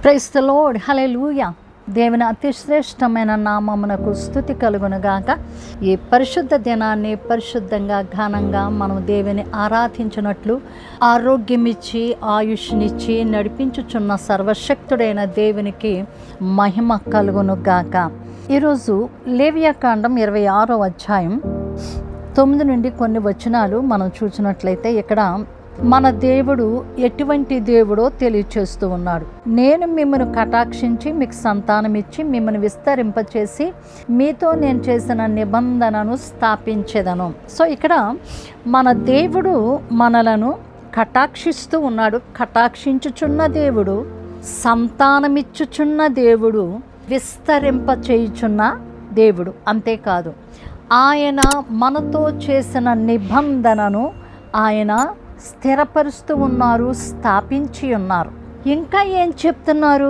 Praise the lord, హల్లెలూయా. దేవుని అతి శ్రేష్టమైన నామమునకు స్తుతి కలుగునుగాక. ఈ పరిశుద్ధ దినాన్ని పరిశుద్ధంగా ఘనంగా మనం దేవుని ఆరాధించినట్లు ఆరోగ్యమిచ్చి ఆయుష్నిచ్చి నడిపించుచున్న సర్వశక్తుడైన దేవునికి మహిమ కలుగునుగాక. ఈరోజు లేవియాకాండం 26వ అధ్యాయం 9 నుండి కొన్ని వచనాలు మనం చూసినట్లయితే ఇక్కడ మన దేవుడు ఎటువంటి దేవుడో తెలియచేస్తూ ఉన్నాడు. నేను మిమ్మల్ని కటాక్షించి మీకు సంతానం ఇచ్చి మిమ్మల్ని విస్తరింపచేసి మీతో నేను చేసిన నిబంధనను స్థాపించేదను. సో ఇక్కడ మన దేవుడు మనలను కటాక్షిస్తూ ఉన్నాడు. కటాక్షించుచున్న దేవుడు, సంతానమిచ్చుచున్న దేవుడు, విస్తరింపచేయుచున్న దేవుడు. అంతేకాదు, ఆయన మనతో చేసిన నిబంధనను ఆయన స్థిరపరుస్తూ ఉన్నారు, స్థాపించి ఉన్నారు. ఇంకా ఏం చెప్తున్నారు?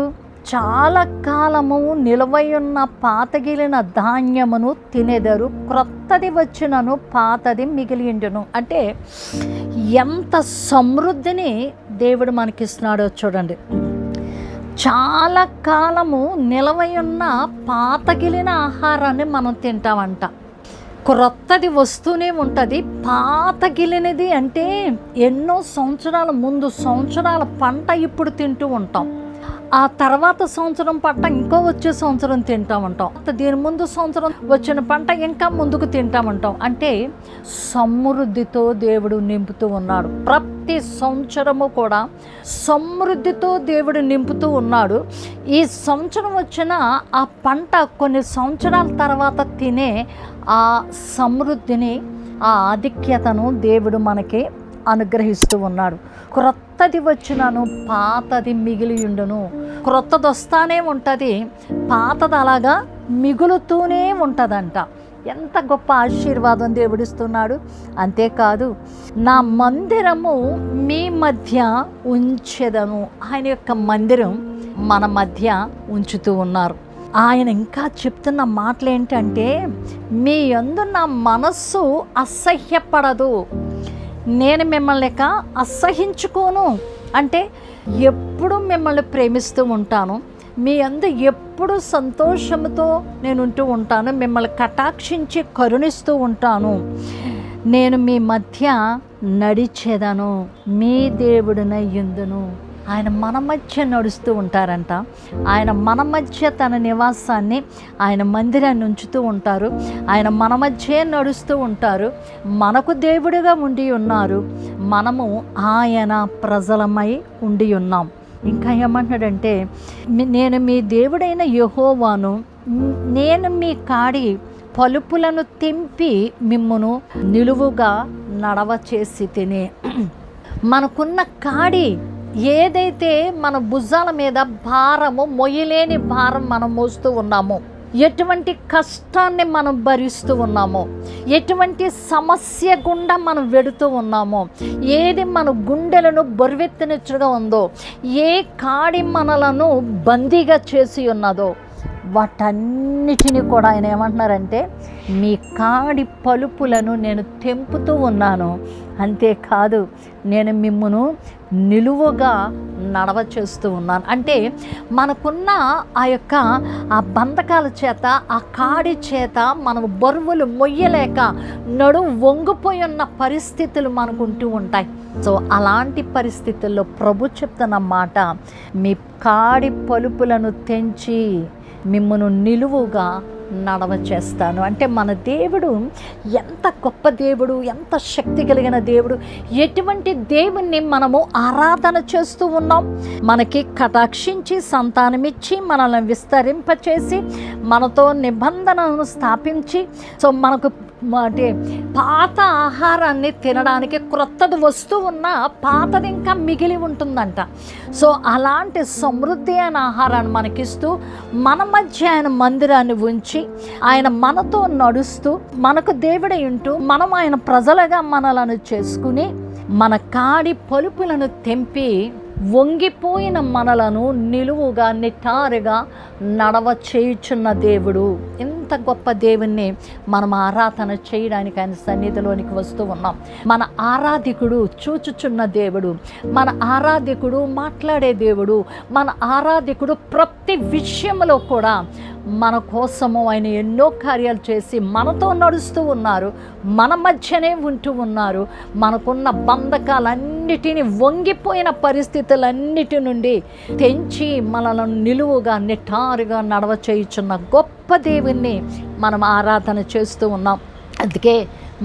చాలా కాలము నిలవయున్న పాతగిలిన ధాన్యమును తినేదరు, క్రొత్తది వచ్చినను పాతది మిగిలిండును. అంటే ఎంత సమృద్ధిని దేవుడు మనకిస్తున్నాడో చూడండి. చాలా కాలము నిలవయున్న పాతగిలిన ఆహారాన్ని మనం తింటామంట. క్రొత్తది వస్తూనే ఉంటుంది. పాతగిలినది అంటే ఎన్నో సంవత్సరాల ముందు సంవత్సరాల పంట ఇప్పుడు తింటూ ఉంటాం. ఆ తర్వాత సంవత్సరం పంట ఇంకో వచ్చే సంవత్సరం తింటామంటాం. దీని ముందు సంవత్సరం వచ్చిన పంట ఇంకా ముందుకు తింటామంటాం. అంటే సమృద్ధితో దేవుడు నింపుతూ ఉన్నాడు. ప్రతి సంవత్సరము కూడా సమృద్ధితో దేవుడు నింపుతూ ఉన్నాడు. ఈ సంవత్సరం వచ్చిన ఆ పంట కొన్ని సంవత్సరాల తర్వాత తినే ఆ సమృద్ధిని, ఆ ఆధిక్యతను దేవుడు మనకి అనుగ్రహిస్తూ ఉన్నాడు. క్రొత్తది వచ్చినను పాతది మిగిలియుండును. క్రొత్తది వస్తానే ఉంటుంది, పాతది అలాగా మిగులుతూనే ఉంటుందంట. ఎంత గొప్ప ఆశీర్వాదం దేవుడిస్తున్నాడు. అంతేకాదు, నా మందిరము మీ మధ్య ఉంచెదను. ఆయన యొక్క మందిరం మన మధ్య ఉంచుతూ ఉన్నారు. ఆయన ఇంకా చెప్తున్న మాటలు ఏంటంటే, మీ యందు నా మనస్సు అసహ్యపడదు, నేను మిమ్మల్ని అసహించుకోను. అంటే ఎప్పుడు మిమ్మల్ని ప్రేమిస్తూ ఉంటాను, మీ యందు ఎప్పుడు సంతోషంతో నేను ఉంటూ ఉంటాను, మిమ్మల్ని కటాక్షించి కరుణిస్తూ ఉంటాను. నేను మీ మధ్య నడిచేదను, మీ దేవుడినై యుందును. ఆయన మన మధ్య నడుస్తూ ఉంటారంట. ఆయన మన మధ్య తన నివాసాన్ని, ఆయన మందిరాన్ని ఉంచుతూ ఉంటారు. ఆయన మన మధ్య నడుస్తూ ఉంటారు. మనకు దేవుడిగా ఉండి ఉన్నారు. మనము ఆయన ప్రజలమై ఉండి ఉన్నాం. ఇంకా ఏమంటున్నాడంటే, నేను మీ దేవుడైన యెహోవాను, నేను మీ కాడి పలుపులను తెంపి మిమ్మును నిలువుగా నడవ చేసి తినే. మనకున్న కాడి ఏదైతే మన భుజాల మీద భారము, మొయ్యలేని భారం మనం మోస్తూ ఉన్నామో, ఎటువంటి కష్టాన్ని మనం భరిస్తూ ఉన్నామో, ఎటువంటి సమస్య గుండా మనం వెడుతూ ఉన్నామో, ఏది మన గుండెలను బరువెత్తినట్టుగా ఉందో, ఏ కాడి మనలను బందీగా చేసి ఉన్నదో, వాటన్నిటిని కూడా ఆయన ఏమంటున్నారంటే, మీ కాడి పలుపులను నేను తెంపుతూ ఉన్నాను. అంతేకాదు, నేను మిమ్మును నిలువుగా నడవ చేస్తూ ఉన్నాను. అంటే మనకున్న ఆ బంధకాల చేత, ఆ కాడి చేత మనం బరువులు మొయ్యలేక నడుము వంగిపోయి ఉన్న పరిస్థితులు మనకు ఉంటూ ఉంటాయి. సో అలాంటి పరిస్థితుల్లో ప్రభు చెప్తున్న మాట, మీ కాడి పలుపులను తెంచి మిమ్మును నిలువుగా నడవ చేస్తాను. అంటే మన దేవుడు ఎంత గొప్ప దేవుడు, ఎంత శక్తి కలిగిన దేవుడు. ఎటువంటి దేవుణ్ణి మనము ఆరాధన చేస్తూ ఉన్నాం. మనకి కటాక్షించి సంతానమిచ్చి మనల్ని విస్తరింపచేసి మనతో నిబంధనను స్థాపించి, సో మనకు అంటే పాత ఆహారాన్ని తినడానికి క్రొత్తది వస్తూ ఉన్న పాతది ఇంకా మిగిలి ఉంటుందంట. సో అలాంటి సమృద్ధి అయిన ఆహారాన్ని మనకిస్తూ మన మధ్య ఆయన మందిరాన్ని ఉంచి ఆయన మనతో నడుస్తూ మనకు దేవుడై ఉంటూ మనం ఆయన ప్రజలుగా మనలను చేసుకుని మన కాడి పలుపులను తెంపి వంగిపోయిన మనలను నిలువుగా నిటారుగా నడవ చేయుచున్న దేవుడు. ఇంత అంత గొప్ప దేవుణ్ణి మనం ఆరాధన చేయడానికి ఆయన సన్నిధిలోనికి వస్తూ ఉన్నాం. మన ఆరాధికుడు చూచుచున్న దేవుడు, మన ఆరాధికుడు మాట్లాడే దేవుడు, మన ఆరాధికుడు ప్రతి విషయంలో కూడా మన కోసము ఆయన ఎన్నో కార్యాలు చేసి మనతో నడుస్తూ ఉన్నారు, మన మధ్యనే ఉంటూ ఉన్నారు. మనకున్న బంధకాలన్నిటినీ, వంగిపోయిన పరిస్థితులన్నిటి నుండి తెంచి మనలను నిలువుగా నిటారుగా నడవ చేయుచున్న గొప్ప దేవుణ్ణి మనం ఆరాధన చేస్తూ ఉన్నాం. అందుకే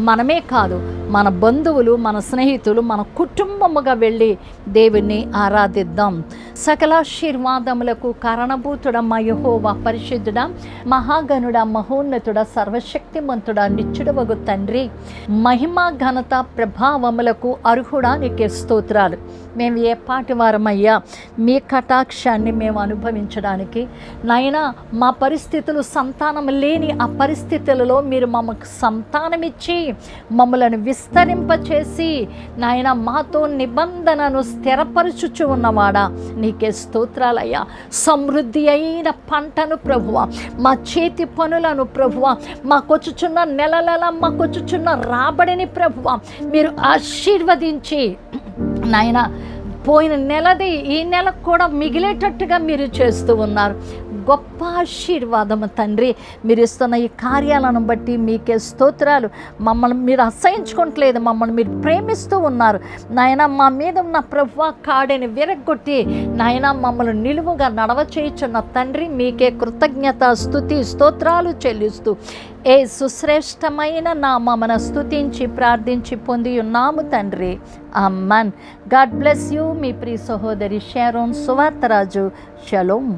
మనమే కాదు, మన బంధువులు, మన స్నేహితులు, మన కుటుంబముగా వెళ్ళి దేవుణ్ణి ఆరాధిద్దాం. సకలాశీర్వాదములకు కారణభూతుడ మా యెహోవా, పరిశుద్ధుడ, మహాగణుడ, మహోన్నతుడ, సర్వశక్తిమంతుడ, నిత్యుడవగు తండ్రి, మహిమ ఘనత ప్రభావములకు అర్హుడా నీకే స్తోత్రాలు. మేము ఏ పాటి వారమయ్యా మీ కటాక్షాన్ని మేము అనుభవించడానికి, నాయనా మా పరిస్థితులు సంతానం లేని ఆ పరిస్థితులలో మీరు మమ్మకు సంతానమిచ్చి మమ్మలను విస్తరింపచేసి నాయన మాతో నిబంధనను స్థిరపరచుచు ఉన్నవాడా నీకే స్తోత్రాలయ్యా. సమృద్ధి అయిన పంటను ప్రభువ, మా చేతి పనులను ప్రభువ, మాకొచ్చుచున్న నెలల మాకొచ్చుచున్న రాబడిని ప్రభువ మీరు ఆశీర్వదించి నాయన పోయిన నెలది ఈ నెలకు కూడా మిగిలేటట్టుగా మీరు చేస్తూ ఉన్నారు. గొప్ప ఆశీర్వాదము తండ్రి. మీరు ఇస్తున్న ఈ కార్యాలను బట్టి మీకే స్తోత్రాలు. మమ్మల్ని మీరు అసహించుకోవట్లేదు, మమ్మల్ని మీరు ప్రేమిస్తూ ఉన్నారు నాయన. మా మీద ఉన్న ప్రభువా కాడిని విరగొట్టి నాయన మమ్మల్ని నిలువుగా నడవ చేయుచున్న తండ్రి మీకే కృతజ్ఞత, స్తుతి, స్తోత్రాలు చెల్లిస్తూ ఏ సుశ్రేష్టమైన నామమున స్తుతించి ప్రార్థించి పొంది ఉన్నాము తండ్రి. ఆమేన్. God bless you. మీ ప్రియ సహోదరి షారోన్ సువార్తరాజు. షలోమ్.